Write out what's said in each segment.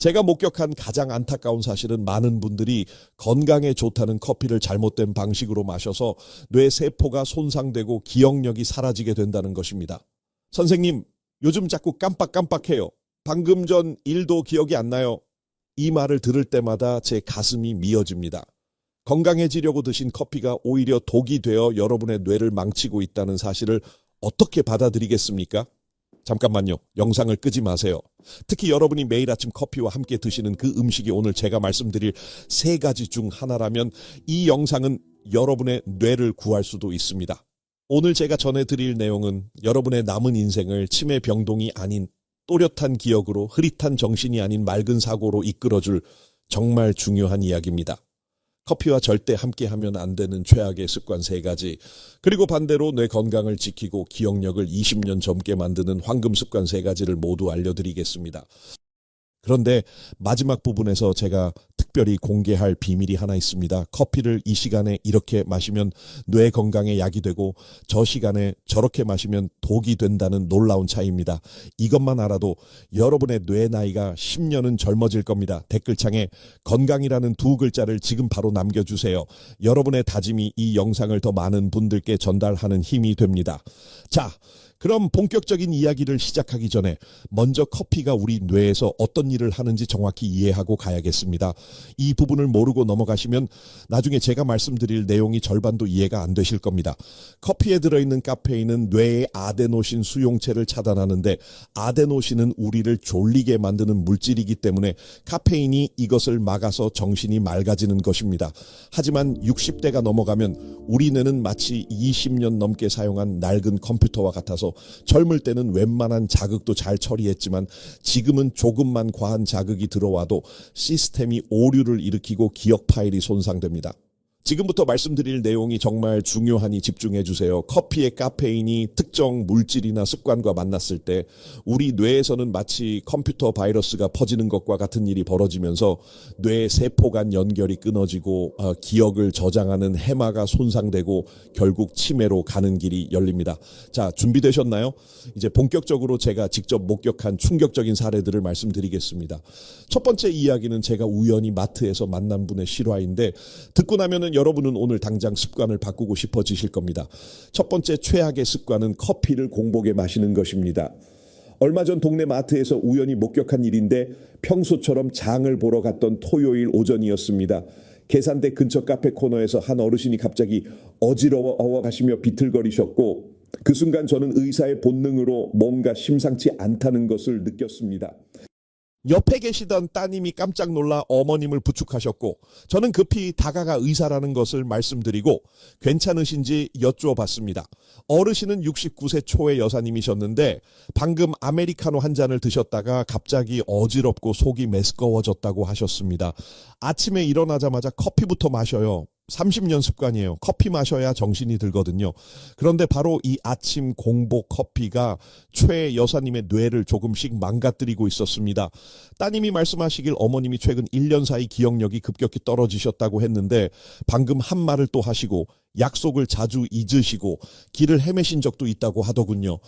제가 목격한 가장 안타까운 사실은 많은 분들이 건강에 좋다는 커피를 잘못된 방식으로 마셔서 뇌 세포가 손상되고 기억력이 사라지게 된다는 것입니다. 선생님, 요즘 자꾸 깜빡깜빡해요. 방금 전 일도 기억이 안 나요. 이 말을 들을 때마다 제 가슴이 미어집니다. 건강해지려고 드신 커피가 오히려 독이 되어 여러분의 뇌를 망치고 있다는 사실을 어떻게 받아들이겠습니까? 잠깐만요. 영상을 끄지 마세요. 특히 여러분이 매일 아침 커피와 함께 드시는 그 음식이 오늘 제가 말씀드릴 3가지 중 하나라면 이 영상은 여러분의 뇌를 구할 수도 있습니다. 오늘 제가 전해드릴 내용은 여러분의 남은 인생을 치매 병동이 아닌 또렷한 기억으로 흐릿한 정신이 아닌 맑은 사고로 이끌어줄 정말 중요한 이야기입니다. 커피와 절대 함께하면 안 되는 최악의 습관 3가지, 그리고 반대로 뇌 건강을 지키고 기억력을 20년 젊게 만드는 황금 습관 3가지를 모두 알려드리겠습니다. 그런데 마지막 부분에서 제가 특별히 공개할 비밀이 하나 있습니다. 커피를 이 시간에 이렇게 마시면 뇌 건강에 약이 되고 저 시간에 저렇게 마시면 독이 된다는 놀라운 차이입니다. 이것만 알아도 여러분의 뇌 나이가 10년은 젊어질 겁니다. 댓글창에 건강이라는 2글자를 지금 바로 남겨주세요. 여러분의 다짐이 이 영상을 더 많은 분들께 전달하는 힘이 됩니다. 자, 그럼 본격적인 이야기를 시작하기 전에 먼저 커피가 우리 뇌에서 어떤 일을 하는지 정확히 이해하고 가야겠습니다. 이 부분을 모르고 넘어가시면 나중에 제가 말씀드릴 내용이 절반도 이해가 안 되실 겁니다. 커피에 들어있는 카페인은 뇌의 아데노신 수용체를 차단하는데 아데노신은 우리를 졸리게 만드는 물질이기 때문에 카페인이 이것을 막아서 정신이 맑아지는 것입니다. 하지만 60대가 넘어가면 우리 뇌는 마치 20년 넘게 사용한 낡은 컴퓨터와 같아서 젊을 때는 웬만한 자극도 잘 처리했지만 지금은 조금만 과한 자극이 들어와도 시스템이 오류를 일으키고 기억 파일이 손상됩니다. 지금부터 말씀드릴 내용이 정말 중요하니 집중해 주세요. 커피의 카페인이 특정 물질이나 습관과 만났을 때 우리 뇌에서는 마치 컴퓨터 바이러스가 퍼지는 것과 같은 일이 벌어지면서 뇌 세포 간 연결이 끊어지고 기억을 저장하는 해마가 손상되고 결국 치매로 가는 길이 열립니다. 자, 준비되셨나요? 이제 본격적으로 제가 직접 목격한 충격적인 사례들을 말씀드리겠습니다. 첫 번째 이야기는 제가 우연히 마트에서 만난 분의 실화인데 듣고 나면은 여러분은 오늘 당장 습관을 바꾸고 싶어지실 겁니다. 첫 번째 최악의 습관은 커피를 공복에 마시는 것입니다. 얼마 전 동네 마트에서 우연히 목격한 일인데 평소처럼 장을 보러 갔던 토요일 오전이었습니다. 계산대 근처 카페 코너에서 한 어르신이 갑자기 어지러워 하시며 비틀거리셨고 그 순간 저는 의사의 본능으로 뭔가 심상치 않다는 것을 느꼈습니다. 옆에 계시던 따님이 깜짝 놀라 어머님을 부축하셨고 저는 급히 다가가 의사라는 것을 말씀드리고 괜찮으신지 여쭈어봤습니다. 어르신은 69세 초의 여사님이셨는데 방금 아메리카노 한 잔을 드셨다가 갑자기 어지럽고 속이 메스꺼워졌다고 하셨습니다. 아침에 일어나자마자 커피부터 마셔요. 30년 습관이에요. 커피 마셔야 정신이 들거든요. 그런데 바로 이 아침 공복 커피가 최 여사님의 뇌를 조금씩 망가뜨리고 있었습니다. 따님이 말씀하시길 어머님이 최근 1년 사이 기억력이 급격히 떨어지셨다고 했는데 방금 한 말을 또 하시고 약속을 자주 잊으시고 길을 헤매신 적도 있다고 하더군요.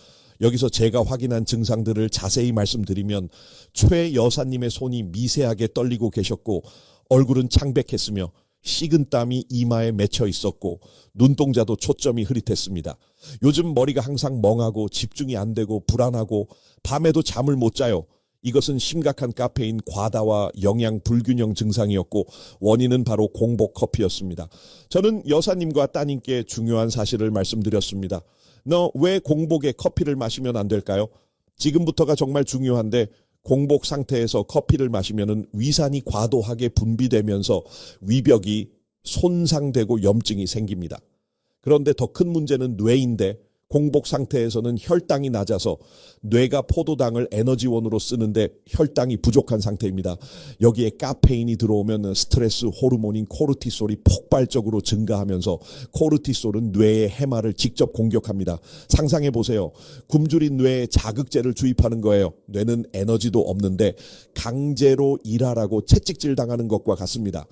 여기서 제가 확인한 증상들을 자세히 말씀드리면 최 여사님의 손이 미세하게 떨리고 계셨고 얼굴은 창백했으며 식은 땀이 이마에 맺혀 있었고 눈동자도 초점이 흐릿했습니다. 요즘 머리가 항상 멍하고 집중이 안 되고 불안하고 밤에도 잠을 못 자요. 이것은 심각한 카페인 과다와 영양 불균형 증상이었고 원인은 바로 공복 커피였습니다. 저는 여사님과 따님께 중요한 사실을 말씀드렸습니다. 너 왜 공복에 커피를 마시면 안 될까요? 지금부터가 정말 중요한데 공복 상태에서 커피를 마시면 위산이 과도하게 분비되면서 위벽이 손상되고 염증이 생깁니다. 그런데 더 큰 문제는 뇌인데 공복 상태에서는 혈당이 낮아서 뇌가 포도당을 에너지원으로 쓰는데 혈당이 부족한 상태입니다. 여기에 카페인이 들어오면 스트레스 호르몬인 코르티솔이 폭발적으로 증가하면서 코르티솔은 뇌의 해마를 직접 공격합니다. 상상해 보세요. 굶주린 뇌에 자극제를 주입하는 거예요. 뇌는 에너지도 없는데 강제로 일하라고 채찍질 당하는 것과 같습니다.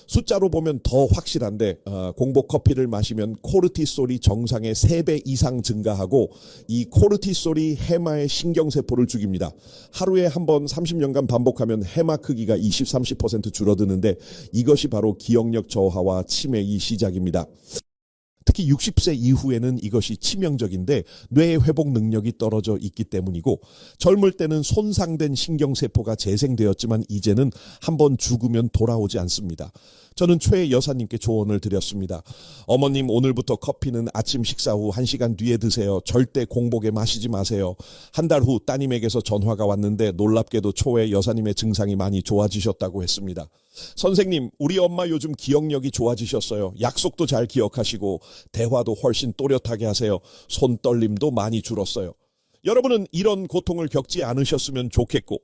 숫자로 보면 더 확실한데 공복 커피를 마시면 코르티솔이 정상의 3배 이상 증가하고 이 코르티솔이 해마의 신경세포를 죽입니다. 하루에 한 번 30년간 반복하면 해마 크기가 20-30% 줄어드는데 이것이 바로 기억력 저하와 치매의 시작입니다. 특히 60세 이후에는 이것이 치명적인데 뇌의 회복 능력이 떨어져 있기 때문이고 젊을 때는 손상된 신경세포가 재생되었지만 이제는 한번 죽으면 돌아오지 않습니다. 저는 최 여사님께 조언을 드렸습니다. 어머님 오늘부터 커피는 아침 식사 후 1시간 뒤에 드세요. 절대 공복에 마시지 마세요. 한 달 후 따님에게서 전화가 왔는데 놀랍게도 초에 여사님의 증상이 많이 좋아지셨다고 했습니다. 선생님, 우리 엄마 요즘 기억력이 좋아지셨어요. 약속도 잘 기억하시고 대화도 훨씬 또렷하게 하세요. 손떨림도 많이 줄었어요. 여러분은 이런 고통을 겪지 않으셨으면 좋겠고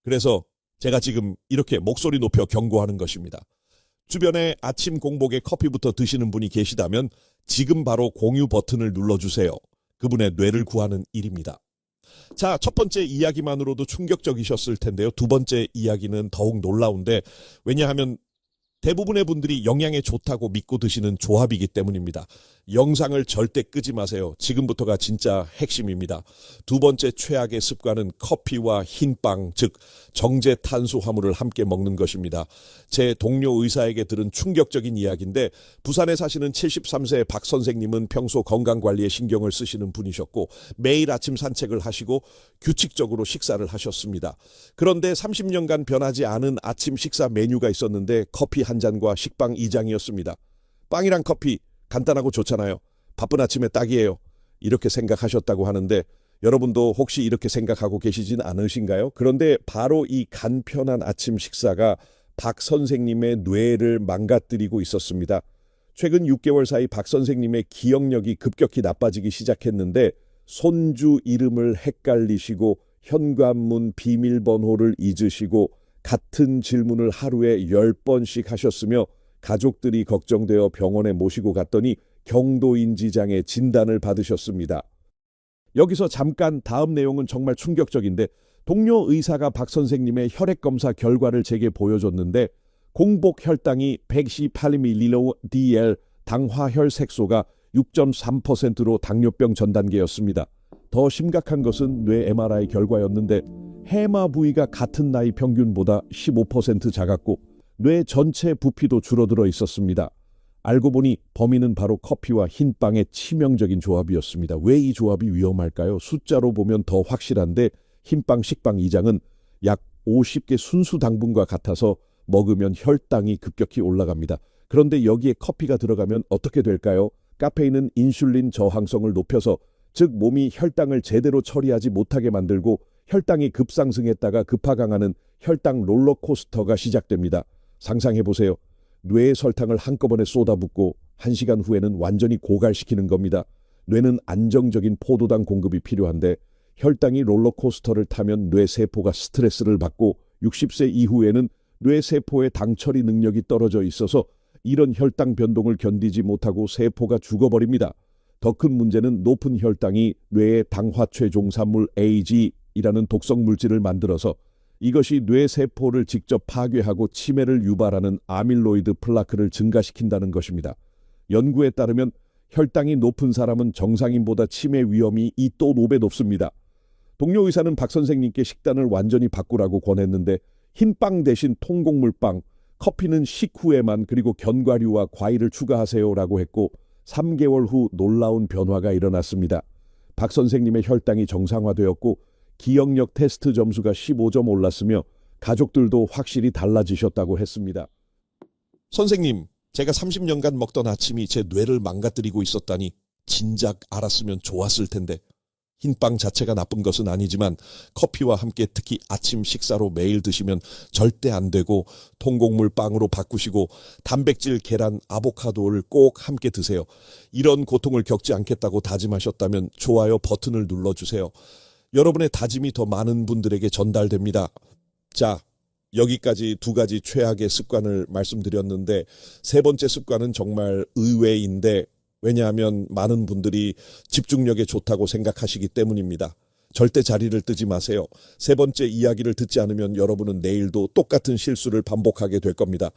그래서 제가 지금 이렇게 목소리 높여 경고하는 것입니다. 주변에 아침 공복에 커피부터 드시는 분이 계시다면 지금 바로 공유 버튼을 눌러주세요. 그분의 뇌를 구하는 일입니다. 자, 첫 번째 이야기만으로도 충격적이셨을 텐데요. 두 번째 이야기는 더욱 놀라운데 왜냐하면 대부분의 분들이 영양에 좋다고 믿고 드시는 조합이기 때문입니다. 영상을 절대 끄지 마세요. 지금부터가 진짜 핵심입니다. 두 번째 최악의 습관은 커피와 흰빵, 즉 정제 탄수화물을 함께 먹는 것입니다. 제 동료 의사에게 들은 충격적인 이야기인데 부산에 사시는 73세의 박 선생님은 평소 건강관리에 신경을 쓰시는 분이셨고 매일 아침 산책을 하시고 규칙적으로 식사를 하셨습니다. 그런데 30년간 변하지 않은 아침 식사 메뉴가 있었는데 커피 한 잔과 식빵 2장이었습니다. 빵이랑 커피 간단하고 좋잖아요. 바쁜 아침에 딱이에요. 이렇게 생각하셨다고 하는데 여러분도 혹시 이렇게 생각하고 계시진 않으신가요? 그런데 바로 이 간편한 아침 식사가 박 선생님의 뇌를 망가뜨리고 있었습니다. 최근 6개월 사이 박 선생님의 기억력이 급격히 나빠지기 시작했는데 손주 이름을 헷갈리시고 현관문 비밀번호를 잊으시고 같은 질문을 하루에 10번씩 하셨으며 가족들이 걱정되어 병원에 모시고 갔더니 경도인지장애 진단을 받으셨습니다. 여기서 잠깐 다음 내용은 정말 충격적인데 동료 의사가 박 선생님의 혈액검사 결과를 제게 보여줬는데 공복 혈당이 118ml/dl 당화혈 색소가 6.3%로 당뇨병 전 단계였습니다. 더 심각한 것은 뇌 MRI 결과였는데 해마 부위가 같은 나이 평균보다 15% 작았고 뇌 전체 부피도 줄어들어 있었습니다. 알고 보니 범인은 바로 커피와 흰빵의 치명적인 조합이었습니다. 왜 이 조합이 위험할까요? 숫자로 보면 더 확실한데 흰빵, 식빵 2장은 약 50개 순수 당분과 같아서 먹으면 혈당이 급격히 올라갑니다. 그런데 여기에 커피가 들어가면 어떻게 될까요? 카페인은 인슐린 저항성을 높여서 즉 몸이 혈당을 제대로 처리하지 못하게 만들고 혈당이 급상승했다가 급하강하는 혈당 롤러코스터가 시작됩니다. 상상해보세요. 뇌에 설탕을 한꺼번에 쏟아붓고 1시간 후에는 완전히 고갈시키는 겁니다. 뇌는 안정적인 포도당 공급이 필요한데 혈당이 롤러코스터를 타면 뇌세포가 스트레스를 받고 60세 이후에는 뇌세포의 당 처리 능력이 떨어져 있어서 이런 혈당 변동을 견디지 못하고 세포가 죽어버립니다. 더 큰 문제는 높은 혈당이 뇌의 당화체 종산물 AG이라는 독성 물질을 만들어서 이것이 뇌세포를 직접 파괴하고 치매를 유발하는 아밀로이드 플라크를 증가시킨다는 것입니다. 연구에 따르면 혈당이 높은 사람은 정상인보다 치매 위험이 2또 5배 높습니다. 동료 의사는 박 선생님께 식단을 완전히 바꾸라고 권했는데 흰빵 대신 통곡물빵, 커피는 식후에만 그리고 견과류와 과일을 추가하세요라고 했고 3개월 후 놀라운 변화가 일어났습니다. 박 선생님의 혈당이 정상화되었고 기억력 테스트 점수가 15점 올랐으며 가족들도 확실히 달라지셨다고 했습니다. 선생님, 제가 30년간 먹던 아침이 제 뇌를 망가뜨리고 있었다니 진작 알았으면 좋았을 텐데 흰빵 자체가 나쁜 것은 아니지만 커피와 함께 특히 아침 식사로 매일 드시면 절대 안 되고 통곡물 빵으로 바꾸시고 단백질, 계란, 아보카도를 꼭 함께 드세요. 이런 고통을 겪지 않겠다고 다짐하셨다면 좋아요 버튼을 눌러주세요. 여러분의 다짐이 더 많은 분들에게 전달됩니다. 자, 여기까지 두 가지 최악의 습관을 말씀드렸는데 세 번째 습관은 정말 의외인데 왜냐하면 많은 분들이 집중력에 좋다고 생각하시기 때문입니다. 절대 자리를 뜨지 마세요. 세 번째 이야기를 듣지 않으면 여러분은 내일도 똑같은 실수를 반복하게 될 겁니다.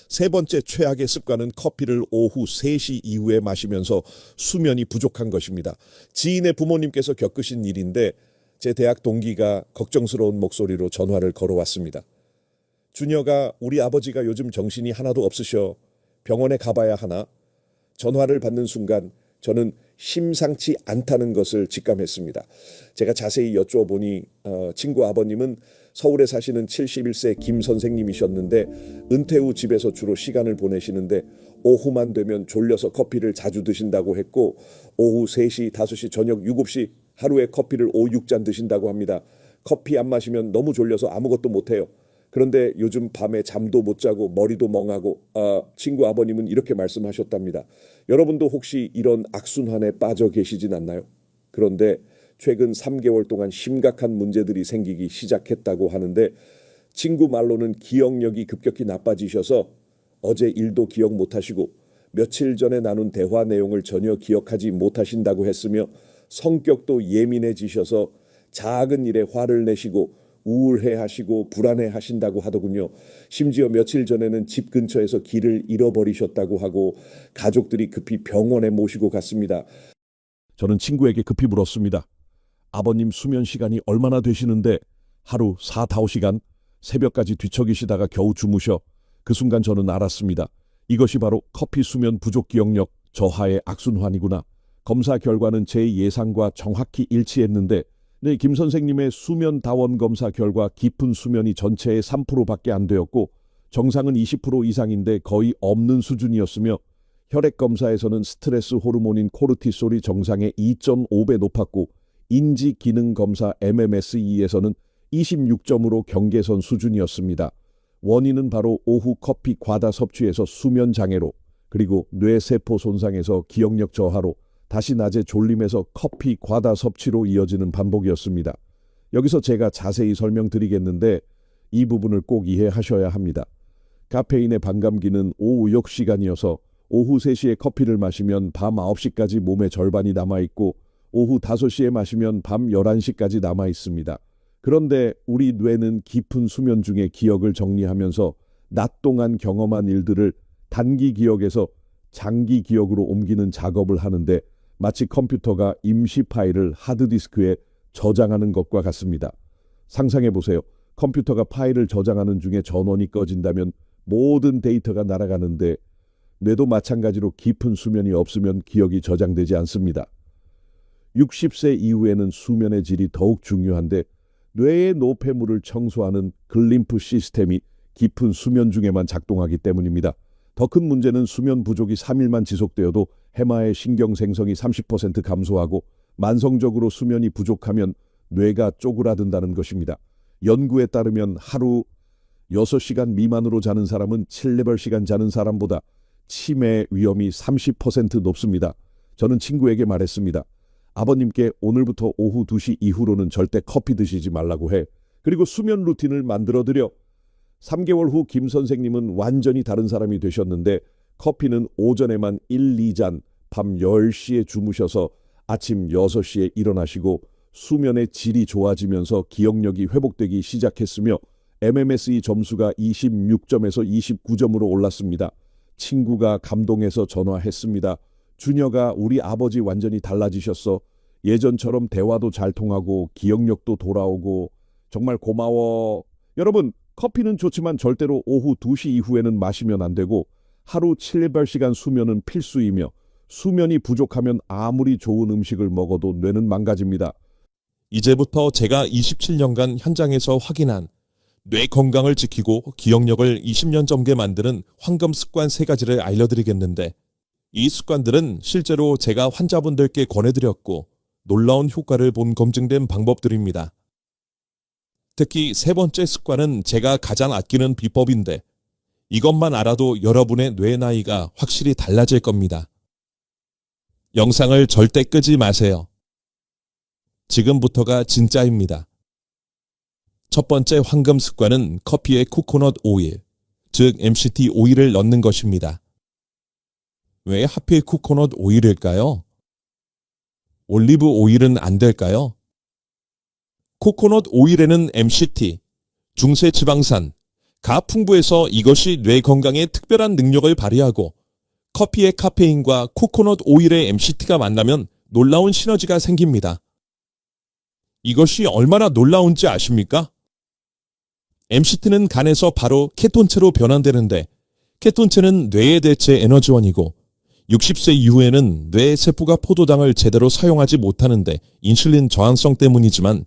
세 번째 최악의 습관은 커피를 오후 3시 이후에 마시면서 수면이 부족한 것입니다. 지인의 부모님께서 겪으신 일인데 제 대학 동기가 걱정스러운 목소리로 전화를 걸어왔습니다. 준혁아, 우리 아버지가 요즘 정신이 하나도 없으셔. 병원에 가봐야 하나? 전화를 받는 순간 저는 심상치 않다는 것을 직감했습니다. 제가 자세히 여쭤보니 친구 아버님은 서울에 사시는 71세 김 선생님이셨는데 은퇴 후 집에서 주로 시간을 보내시는데 오후만 되면 졸려서 커피를 자주 드신다고 했고 오후 3시, 5시, 저녁 7시 하루에 커피를 5, 6잔 드신다고 합니다. 커피 안 마시면 너무 졸려서 아무것도 못해요. 그런데 요즘 밤에 잠도 못 자고 머리도 멍하고 친구 아버님은 이렇게 말씀하셨답니다. 여러분도 혹시 이런 악순환에 빠져 계시진 않나요? 그런데 최근 3개월 동안 심각한 문제들이 생기기 시작했다고 하는데 친구 말로는 기억력이 급격히 나빠지셔서 어제 일도 기억 못하시고 며칠 전에 나눈 대화 내용을 전혀 기억하지 못하신다고 했으며 성격도 예민해지셔서 작은 일에 화를 내시고 우울해하시고 불안해하신다고 하더군요. 심지어 며칠 전에는 집 근처에서 길을 잃어버리셨다고 하고 가족들이 급히 병원에 모시고 갔습니다. 저는 친구에게 급히 물었습니다. 아버님 수면 시간이 얼마나 되시는데 하루 4, 5시간 새벽까지 뒤척이시다가 겨우 주무셔. 그 순간 저는 알았습니다. 이것이 바로 커피 수면 부족 기억력 저하의 악순환이구나. 검사 결과는 제 예상과 정확히 일치했는데 네, 김 선생님의 수면 다원 검사 결과 깊은 수면이 전체의 3%밖에 안 되었고 정상은 20% 이상인데 거의 없는 수준이었으며 혈액 검사에서는 스트레스 호르몬인 코르티솔이 정상의 2.5배 높았고 인지 기능 검사 MMSE에서는 26점으로 경계선 수준이었습니다. 원인은 바로 오후 커피 과다 섭취에서 수면 장애로 그리고 뇌세포 손상에서 기억력 저하로 다시 낮에 졸림에서 커피 과다 섭취로 이어지는 반복이었습니다. 여기서 제가 자세히 설명드리겠는데 이 부분을 꼭 이해하셔야 합니다. 카페인의 반감기는 오후 6시간이어서 오후 3시에 커피를 마시면 밤 9시까지 몸의 절반이 남아있고 오후 5시에 마시면 밤 11시까지 남아있습니다. 그런데 우리 뇌는 깊은 수면 중에 기억을 정리하면서 낮 동안 경험한 일들을 단기 기억에서 장기 기억으로 옮기는 작업을 하는데 마치 컴퓨터가 임시 파일을 하드디스크에 저장하는 것과 같습니다. 상상해보세요. 컴퓨터가 파일을 저장하는 중에 전원이 꺼진다면 모든 데이터가 날아가는데 뇌도 마찬가지로 깊은 수면이 없으면 기억이 저장되지 않습니다. 60세 이후에는 수면의 질이 더욱 중요한데 뇌의 노폐물을 청소하는 글림프 시스템이 깊은 수면 중에만 작동하기 때문입니다. 더 큰 문제는 수면 부족이 3일만 지속되어도 해마의 신경 생성이 30% 감소하고 만성적으로 수면이 부족하면 뇌가 쪼그라든다는 것입니다. 연구에 따르면 하루 6시간 미만으로 자는 사람은 7레벨 시간 자는 사람보다 치매 위험이 30% 높습니다. 저는 친구에게 말했습니다. 아버님께 오늘부터 오후 2시 이후로는 절대 커피 드시지 말라고 해. 그리고 수면 루틴을 만들어드려. 3개월 후 김 선생님은 완전히 다른 사람이 되셨는데 커피는 오전에만 1, 2잔, 밤 10시에 주무셔서 아침 6시에 일어나시고 수면의 질이 좋아지면서 기억력이 회복되기 시작했으며 MMSE 점수가 26점에서 29점으로 올랐습니다. 친구가 감동해서 전화했습니다. 준혁아, 우리 아버지 완전히 달라지셨어. 예전처럼 대화도 잘 통하고 기억력도 돌아오고 정말 고마워. 여러분, 커피는 좋지만 절대로 오후 2시 이후에는 마시면 안 되고 하루 7~8시간 수면은 필수이며 수면이 부족하면 아무리 좋은 음식을 먹어도 뇌는 망가집니다. 이제부터 제가 27년간 현장에서 확인한 뇌 건강을 지키고 기억력을 20년 점게 만드는 황금 습관 3가지를 알려드리겠는데 이 습관들은 실제로 제가 환자분들께 권해드렸고 놀라운 효과를 본 검증된 방법들입니다. 특히 3번째 습관은 제가 가장 아끼는 비법인데 이것만 알아도 여러분의 뇌 나이가 확실히 달라질 겁니다. 영상을 절대 끄지 마세요. 지금부터가 진짜입니다. 첫 번째 황금 습관은 커피에 코코넛 오일, 즉 MCT 오일을 넣는 것입니다. 왜 하필 코코넛 오일일까요? 올리브 오일은 안 될까요? 코코넛 오일에는 MCT, 중세 지방산, 가 풍부해서 이것이 뇌 건강에 특별한 능력을 발휘하고 커피의 카페인과 코코넛 오일의 MCT가 만나면 놀라운 시너지가 생깁니다. 이것이 얼마나 놀라운지 아십니까? MCT는 간에서 바로 케톤체로 변환되는데 케톤체는 뇌의 대체 에너지원이고 60세 이후에는 뇌 세포가 포도당을 제대로 사용하지 못하는데 인슐린 저항성 때문이지만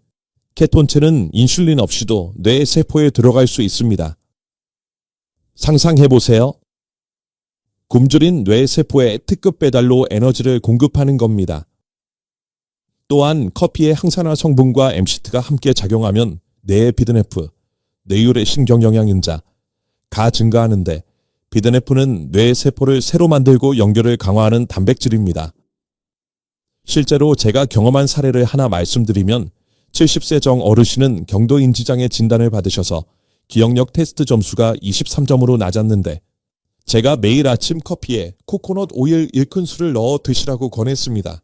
케톤체는 인슐린 없이도 뇌 세포에 들어갈 수 있습니다. 상상해보세요. 굶주린 뇌 세포에 특급 배달로 에너지를 공급하는 겁니다. 또한 커피의 항산화 성분과 MCT가 함께 작용하면 뇌의 비드네프, 뇌율의 신경영양인자, 가 증가하는데 비드네프는 뇌 세포를 새로 만들고 연결을 강화하는 단백질입니다. 실제로 제가 경험한 사례를 하나 말씀드리면 70세 정 어르신은 경도인지장애 진단을 받으셔서 기억력 테스트 점수가 23점으로 낮았는데 제가 매일 아침 커피에 코코넛 오일 1큰술을 넣어 드시라고 권했습니다.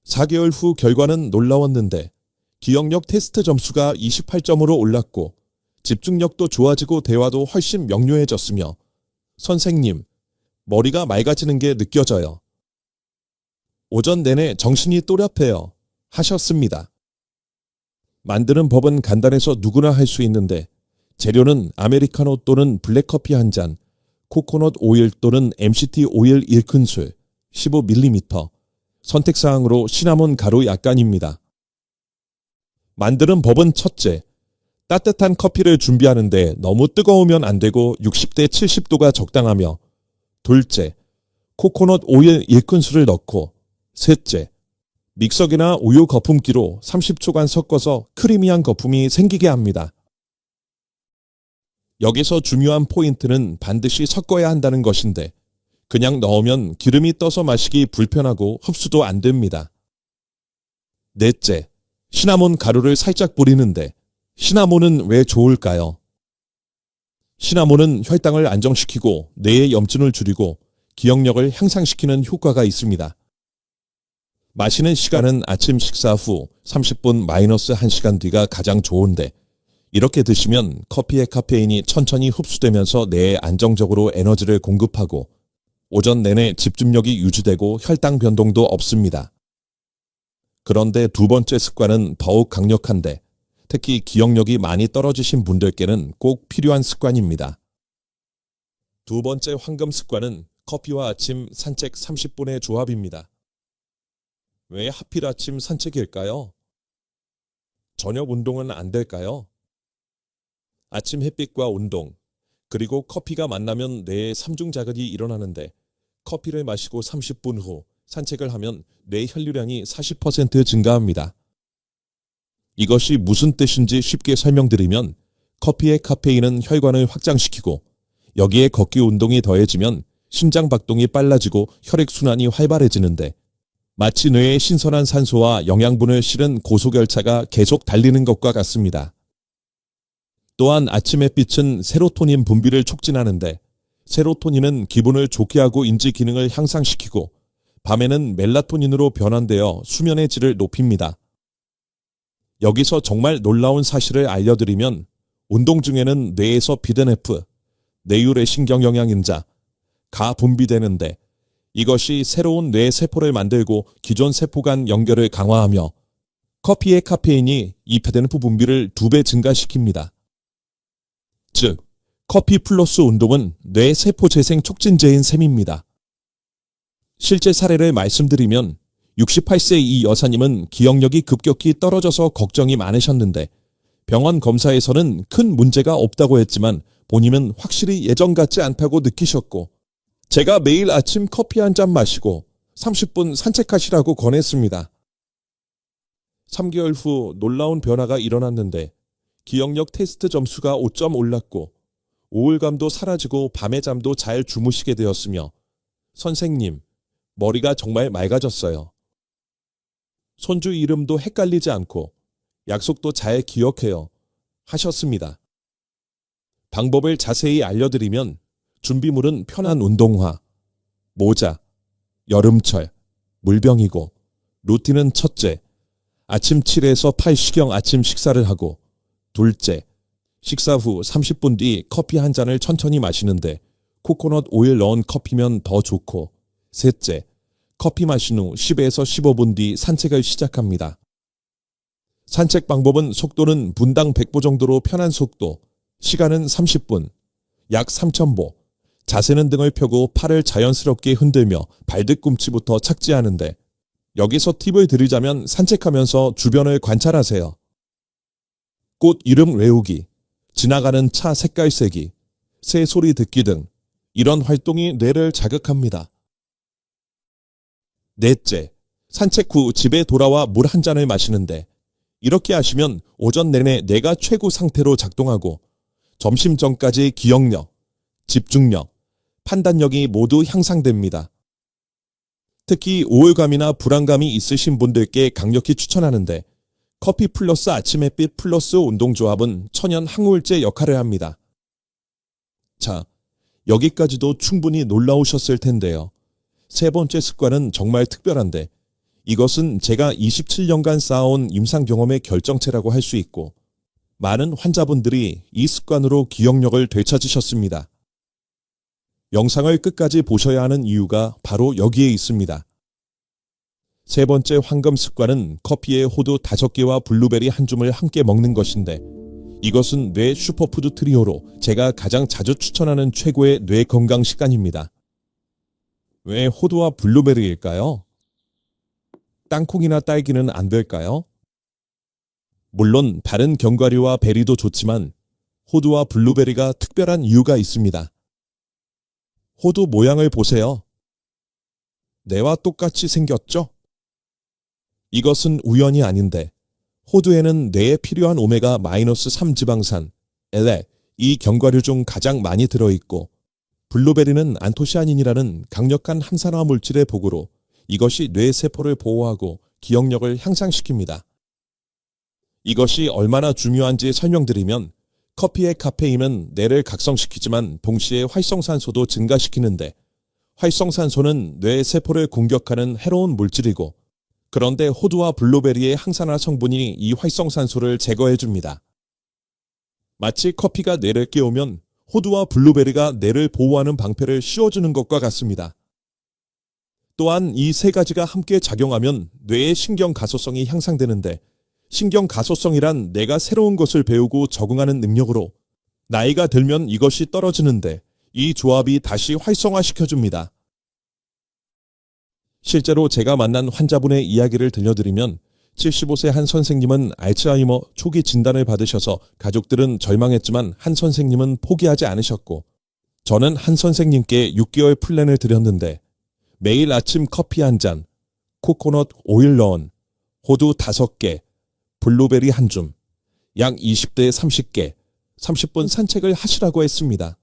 4개월 후 결과는 놀라웠는데 기억력 테스트 점수가 28점으로 올랐고 집중력도 좋아지고 대화도 훨씬 명료해졌으며 선생님, 머리가 맑아지는 게 느껴져요. 오전 내내 정신이 또렷해요. 하셨습니다. 만드는 법은 간단해서 누구나 할 수 있는데 재료는 아메리카노 또는 블랙커피 한 잔, 코코넛 오일 또는 MCT 오일 1큰술, 15ml, 선택사항으로 시나몬 가루 약간입니다. 만드는 법은 첫째, 따뜻한 커피를 준비하는데 너무 뜨거우면 안 되고 60대 70도가 적당하며 둘째, 코코넛 오일 1큰술을 넣고 셋째, 믹서기나 우유 거품기로 30초간 섞어서 크리미한 거품이 생기게 합니다. 여기서 중요한 포인트는 반드시 섞어야 한다는 것인데 그냥 넣으면 기름이 떠서 마시기 불편하고 흡수도 안 됩니다. 넷째, 시나몬 가루를 살짝 뿌리는데 시나몬은 왜 좋을까요? 시나몬은 혈당을 안정시키고 뇌의 염증을 줄이고 기억력을 향상시키는 효과가 있습니다. 마시는 시간은 아침 식사 후 30분 마이너스 1시간 뒤가 가장 좋은데 이렇게 드시면 커피의 카페인이 천천히 흡수되면서 뇌에 안정적으로 에너지를 공급하고 오전 내내 집중력이 유지되고 혈당 변동도 없습니다. 그런데 두 번째 습관은 더욱 강력한데 특히 기억력이 많이 떨어지신 분들께는 꼭 필요한 습관입니다. 두 번째 황금 습관은 커피와 아침 산책 30분의 조합입니다. 왜 하필 아침 산책일까요? 저녁 운동은 안 될까요? 아침 햇빛과 운동, 그리고 커피가 만나면 뇌에 삼중자극이 일어나는데 커피를 마시고 30분 후 산책을 하면 뇌 혈류량이 40% 증가합니다. 이것이 무슨 뜻인지 쉽게 설명드리면 커피의 카페인은 혈관을 확장시키고 여기에 걷기 운동이 더해지면 심장 박동이 빨라지고 혈액순환이 활발해지는데 마치 뇌에 신선한 산소와 영양분을 실은 고속열차가 계속 달리는 것과 같습니다. 또한 아침 햇빛은 세로토닌 분비를 촉진하는데 세로토닌은 기분을 좋게 하고 인지 기능을 향상시키고 밤에는 멜라토닌으로 변환되어 수면의 질을 높입니다. 여기서 정말 놀라운 사실을 알려드리면 운동 중에는 뇌에서 비드네프, 뇌율의 신경영양인자, 가 분비되는데 이것이 새로운 뇌 세포를 만들고 기존 세포 간 연결을 강화하며 커피의 카페인이 이 비드네프 분비를 2배 증가시킵니다. 즉, 커피 플러스 운동은 뇌 세포 재생 촉진제인 셈입니다. 실제 사례를 말씀드리면 68세 이 여사님은 기억력이 급격히 떨어져서 걱정이 많으셨는데 병원 검사에서는 큰 문제가 없다고 했지만 본인은 확실히 예전 같지 않다고 느끼셨고 제가 매일 아침 커피 한 잔 마시고 30분 산책하시라고 권했습니다. 3개월 후 놀라운 변화가 일어났는데 기억력 테스트 점수가 5점 올랐고 우울감도 사라지고 밤에 잠도 잘 주무시게 되었으며 선생님, 머리가 정말 맑아졌어요. 손주 이름도 헷갈리지 않고 약속도 잘 기억해요. 하셨습니다. 방법을 자세히 알려드리면 준비물은 편한 운동화, 모자, 여름철, 물병이고 루틴은 첫째, 아침 7에서 8시경 아침 식사를 하고, 둘째, 식사 후 30분 뒤 커피 한 잔을 천천히 마시는데 코코넛 오일 넣은 커피면 더 좋고, 셋째, 커피 마신 후 10에서 15분 뒤 산책을 시작합니다. 산책 방법은 속도는 분당 100보 정도로 편한 속도, 시간은 30분, 약 3,000보, 자세는 등을 펴고 팔을 자연스럽게 흔들며 발뒤꿈치부터 착지하는데, 여기서 팁을 드리자면 산책하면서 주변을 관찰하세요. 꽃 이름 외우기, 지나가는 차 색깔 세기, 새 소리 듣기 등 이런 활동이 뇌를 자극합니다. 넷째, 산책 후 집에 돌아와 물 한 잔을 마시는데, 이렇게 하시면 오전 내내 뇌가 최고 상태로 작동하고 점심 전까지 기억력, 집중력, 판단력이 모두 향상됩니다. 특히 우울감이나 불안감이 있으신 분들께 강력히 추천하는데, 커피 플러스 아침 햇빛 플러스 운동조합은 천연 항우울제 역할을 합니다. 자, 여기까지도 충분히 놀라우셨을 텐데요. 세 번째 습관은 정말 특별한데, 이것은 제가 27년간 쌓아온 임상 경험의 결정체라고 할 수 있고, 많은 환자분들이 이 습관으로 기억력을 되찾으셨습니다. 영상을 끝까지 보셔야 하는 이유가 바로 여기에 있습니다. 세 번째 황금 습관은 커피에 호두 5개와 블루베리 한 줌을 함께 먹는 것인데, 이것은 뇌 슈퍼푸드 트리오로 제가 가장 자주 추천하는 최고의 뇌 건강 식단입니다. 왜 호두와 블루베리일까요? 땅콩이나 딸기는 안 될까요? 물론 다른 견과류와 베리도 좋지만 호두와 블루베리가 특별한 이유가 있습니다. 호두 모양을 보세요. 뇌와 똑같이 생겼죠? 이것은 우연이 아닌데, 호두에는 뇌에 필요한 오메가-3 지방산, 엘레, 이 견과류 중 가장 많이 들어있고, 블루베리는 안토시아닌이라는 강력한 항산화 물질의 복으로 이것이 뇌 세포를 보호하고 기억력을 향상시킵니다. 이것이 얼마나 중요한지 설명드리면, 커피의 카페인은 뇌를 각성시키지만 동시에 활성산소도 증가시키는데, 활성산소는 뇌 세포를 공격하는 해로운 물질이고, 그런데 호두와 블루베리의 항산화 성분이 이 활성산소를 제거해줍니다. 마치 커피가 뇌를 깨우면 호두와 블루베리가 뇌를 보호하는 방패를 씌워주는 것과 같습니다. 또한 이 세 가지가 함께 작용하면 뇌의 신경 가소성이 향상되는데, 신경 가소성이란 내가 새로운 것을 배우고 적응하는 능력으로, 나이가 들면 이것이 떨어지는데 이 조합이 다시 활성화시켜줍니다. 실제로 제가 만난 환자분의 이야기를 들려드리면, 75세 한 선생님은 알츠하이머 초기 진단을 받으셔서 가족들은 절망했지만 한 선생님은 포기하지 않으셨고, 저는 한 선생님께 6개월 플랜을 드렸는데, 매일 아침 커피 한 잔, 코코넛 오일 넣은 호두 5개, 블루베리 한 줌, 약 20대 30개, 30분 산책을 하시라고 했습니다.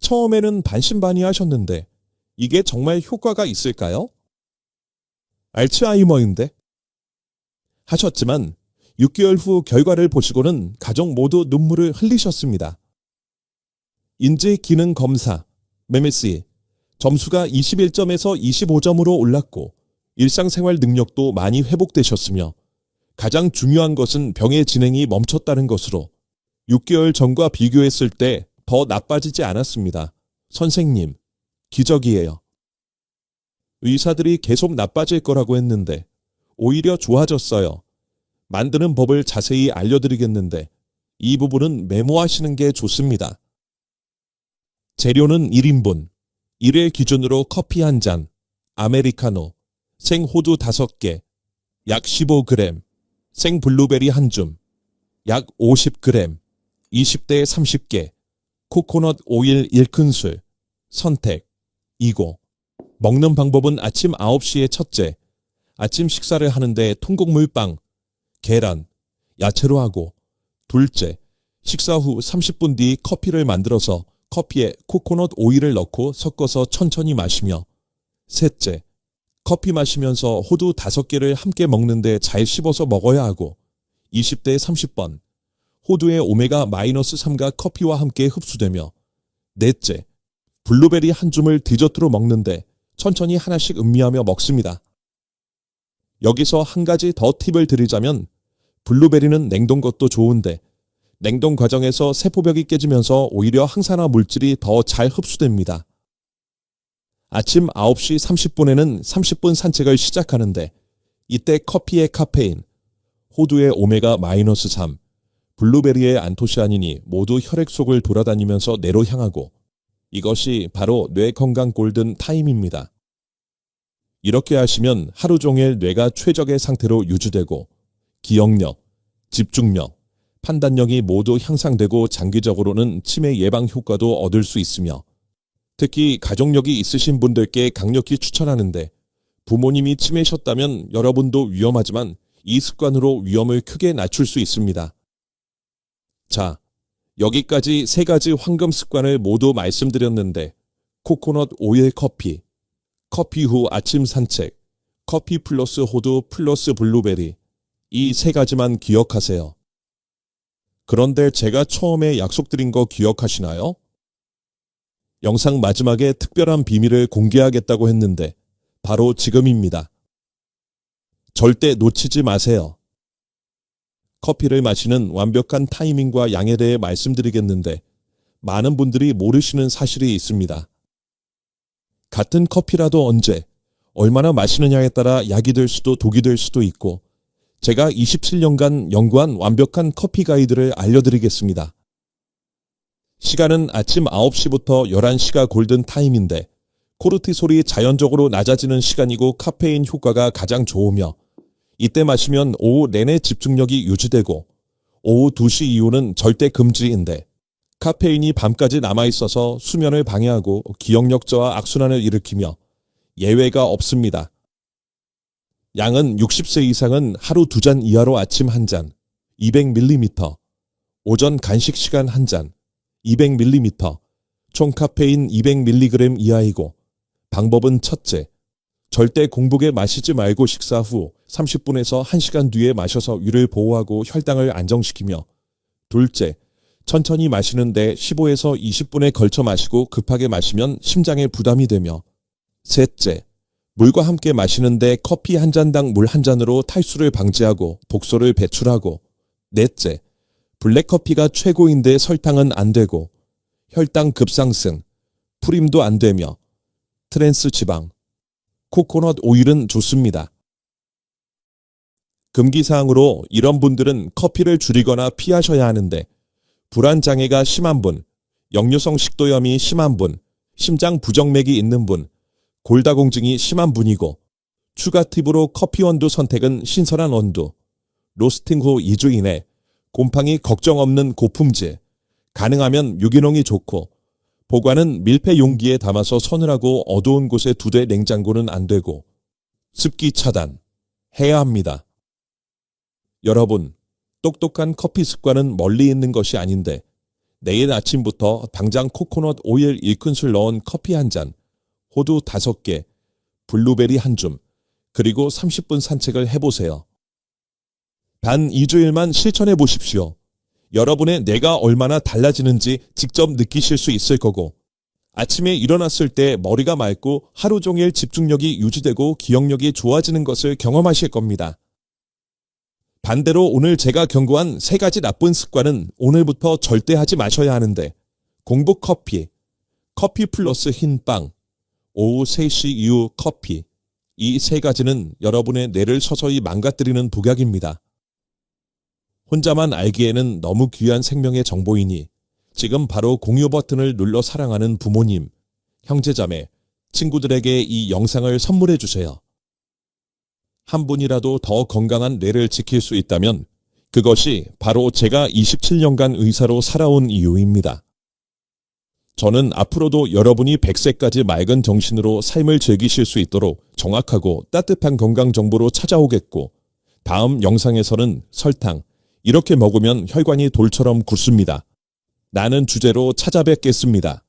처음에는 반신반의하셨는데 이게 정말 효과가 있을까요? 알츠하이머인데? 하셨지만 6개월 후 결과를 보시고는 가족 모두 눈물을 흘리셨습니다. 인지 기능 검사, MMSE, 점수가 21점에서 25점으로 올랐고 일상생활 능력도 많이 회복되셨으며, 가장 중요한 것은 병의 진행이 멈췄다는 것으로 6개월 전과 비교했을 때 더 나빠지지 않았습니다. 선생님, 기적이에요. 의사들이 계속 나빠질 거라고 했는데 오히려 좋아졌어요. 만드는 법을 자세히 알려드리겠는데 이 부분은 메모하시는 게 좋습니다. 재료는 1인분, 1회 기준으로 커피 한 잔, 아메리카노, 생호두 5개, 약 15g, 생블루베리 한 줌, 약 50g, 20대 30개, 코코넛 오일 1큰술, 선택, 이고. 먹는 방법은 아침 9시에 첫째, 아침 식사를 하는데 통곡물빵, 계란, 야채로 하고, 둘째, 식사 후 30분 뒤 커피를 만들어서 커피에 코코넛 오일을 넣고 섞어서 천천히 마시며, 셋째, 커피 마시면서 호두 5개를 함께 먹는데 잘 씹어서 먹어야 하고, 20대 30번, 호두의 오메가-3가 커피와 함께 흡수되며, 넷째, 블루베리 한 줌을 디저트로 먹는데 천천히 하나씩 음미하며 먹습니다. 여기서 한 가지 더 팁을 드리자면 블루베리는 냉동 것도 좋은데 냉동 과정에서 세포벽이 깨지면서 오히려 항산화 물질이 더 잘 흡수됩니다. 아침 9시 30분에는 30분 산책을 시작하는데 이때 커피의 카페인, 호두의 오메가-3, 블루베리의 안토시아닌이 모두 혈액 속을 돌아다니면서 뇌로 향하고 이것이 바로 뇌 건강 골든 타임입니다. 이렇게 하시면 하루 종일 뇌가 최적의 상태로 유지되고 기억력, 집중력, 판단력이 모두 향상되고 장기적으로는 치매 예방 효과도 얻을 수 있으며 특히 가족력이 있으신 분들께 강력히 추천하는데 부모님이 치매셨다면 여러분도 위험하지만 이 습관으로 위험을 크게 낮출 수 있습니다. 자, 여기까지 3가지 황금 습관을 모두 말씀드렸는데 코코넛 오일 커피, 커피 후 아침 산책, 커피 플러스 호두 플러스 블루베리 이 3가지만 기억하세요. 그런데 제가 처음에 약속드린 거 기억하시나요? 영상 마지막에 특별한 비밀을 공개하겠다고 했는데 바로 지금입니다. 절대 놓치지 마세요. 커피를 마시는 완벽한 타이밍과 양에 대해 말씀드리겠는데 많은 분들이 모르시는 사실이 있습니다. 같은 커피라도 언제, 얼마나 마시느냐에 따라 약이 될 수도 독이 될 수도 있고 제가 27년간 연구한 완벽한 커피 가이드를 알려드리겠습니다. 시간은 아침 9시부터 11시가 골든타임인데 코르티솔이 자연적으로 낮아지는 시간이고 카페인 효과가 가장 좋으며 이때 마시면 오후 내내 집중력이 유지되고 오후 2시 이후는 절대 금지인데 카페인이 밤까지 남아있어서 수면을 방해하고 기억력 저하 악순환을 일으키며 예외가 없습니다. 양은 60세 이상은 하루 2잔 이하로 아침 1잔, 200ml, 오전 간식 시간 1잔, 200ml, 총 카페인 200mg 이하이고 방법은 첫째, 절대 공복에 마시지 말고 식사 후 30분에서 1시간 뒤에 마셔서 위를 보호하고 혈당을 안정시키며 둘째, 천천히 마시는데 15에서 20분에 걸쳐 마시고 급하게 마시면 심장에 부담이 되며 셋째, 물과 함께 마시는데 커피 한 잔당 물 한 잔으로 탈수를 방지하고 독소를 배출하고 넷째, 블랙커피가 최고인데 설탕은 안 되고 혈당 급상승, 프림도 안 되며 트랜스 지방, 코코넛 오일은 좋습니다. 금기사항으로 이런 분들은 커피를 줄이거나 피하셔야 하는데 불안장애가 심한 분, 역류성 식도염이 심한 분, 심장 부정맥이 있는 분, 골다공증이 심한 분이고 추가 팁으로 커피 원두 선택은 신선한 원두, 로스팅 후 2주 이내, 곰팡이 걱정 없는 고품질, 가능하면 유기농이 좋고 보관은 밀폐 용기에 담아서 서늘하고 어두운 곳에 두되 냉장고는 안 되고 습기 차단 해야 합니다. 여러분, 똑똑한 커피 습관은 멀리 있는 것이 아닌데 내일 아침부터 당장 코코넛 오일 1큰술 넣은 커피 한 잔, 호두 5개, 블루베리 한 줌, 그리고 30분 산책을 해보세요. 단 2주일만 실천해 보십시오. 여러분의 뇌가 얼마나 달라지는지 직접 느끼실 수 있을 거고 아침에 일어났을 때 머리가 맑고 하루 종일 집중력이 유지되고 기억력이 좋아지는 것을 경험하실 겁니다. 반대로 오늘 제가 경고한 3가지 나쁜 습관은 오늘부터 절대 하지 마셔야 하는데 공복 커피, 커피 플러스 흰빵, 오후 3시 이후 커피 이 3가지는 여러분의 뇌를 서서히 망가뜨리는 독약입니다. 혼자만 알기에는 너무 귀한 생명의 정보이니 지금 바로 공유 버튼을 눌러 사랑하는 부모님, 형제자매, 친구들에게 이 영상을 선물해 주세요. 한 분이라도 더 건강한 뇌를 지킬 수 있다면 그것이 바로 제가 27년간 의사로 살아온 이유입니다. 저는 앞으로도 여러분이 100세까지 맑은 정신으로 삶을 즐기실 수 있도록 정확하고 따뜻한 건강 정보로 찾아오겠고 다음 영상에서는 설탕, 이렇게 먹으면 혈관이 돌처럼 굳습니다. 라는 주제로 찾아뵙겠습니다.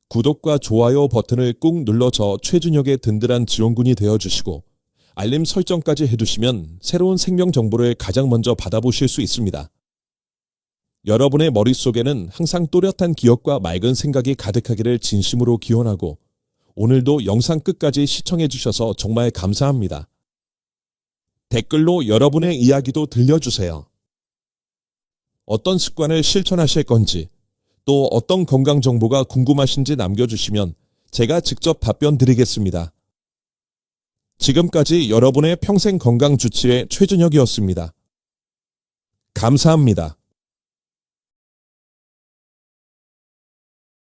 구독과 좋아요 버튼을 꾹 눌러서 최준혁의 든든한 지원군이 되어주시고 알림 설정까지 해두시면 새로운 생명 정보를 가장 먼저 받아보실 수 있습니다. 여러분의 머릿속에는 항상 또렷한 기억과 맑은 생각이 가득하기를 진심으로 기원하고 오늘도 영상 끝까지 시청해 주셔서 정말 감사합니다. 댓글로 여러분의 이야기도 들려주세요. 어떤 습관을 실천하실 건지, 또 어떤 건강 정보가 궁금하신지 남겨주시면 제가 직접 답변 드리겠습니다. 지금까지 여러분의 평생 건강 주치의 최준혁이었습니다. 감사합니다.